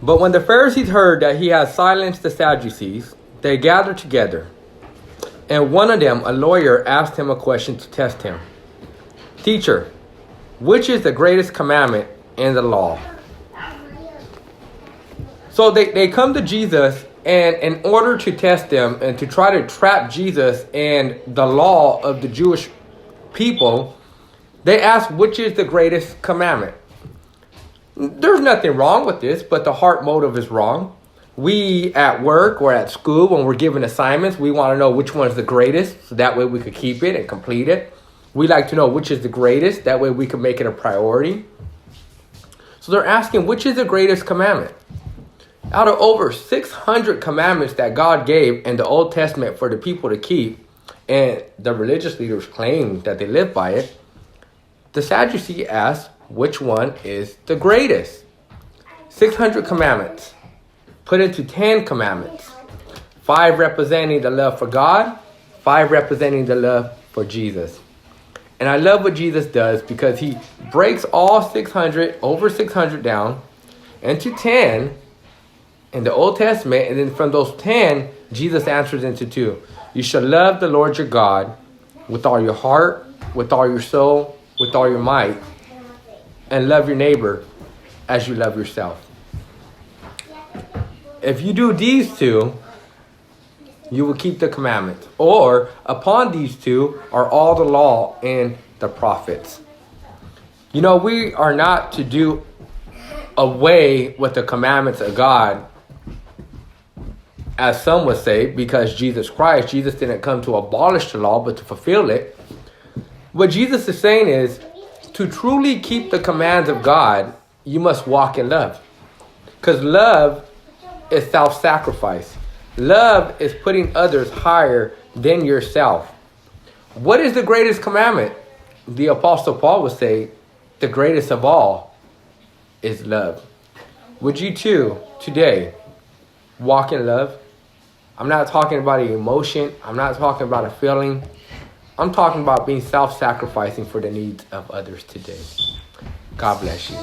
But when the Pharisees heard that he had silenced the Sadducees, they gathered together. And one of them, a lawyer, asked him a question to test him. Teacher, which is the greatest commandment in the law? So they come to Jesus, and in order to test them and to try to trap Jesus and the law of the Jewish people, they ask, which is the greatest commandment? There's nothing wrong with this, but the heart motive is wrong. We at work or at school, when we're given assignments, we want to know which one is the greatest, so that way we could keep it and complete it. We like to know which is the greatest, that way we can make it a priority. So they're asking, which is the greatest commandment? Out of over 600 commandments that God gave in the Old Testament for the people to keep, and the religious leaders claim that they live by it, the Sadducee asked, which one is the greatest? 600 commandments put into 10 commandments. 5 representing the love for God, 5 representing the love for Jesus. And I love what Jesus does because he breaks all 600, over 600 down into 10 in the Old Testament. And then from those 10, Jesus answers into 2. You shall love the Lord your God with all your heart, with all your soul, with all your might, and love your neighbor as you love yourself. If you do these 2, you will keep the commandments. Or upon these 2 are all the law and the prophets. You know, we are not to do away with the commandments of God, as some would say, because Jesus didn't come to abolish the law, but to fulfill it. What Jesus is saying is, to truly keep the commands of God, you must walk in love. Because love is self-sacrifice. Love is putting others higher than yourself. What is the greatest commandment? The Apostle Paul would say, the greatest of all is love. Would you too, today, walk in love? I'm not talking about an emotion. I'm not talking about a feeling. I'm talking about being self-sacrificing for the needs of others today. God bless you.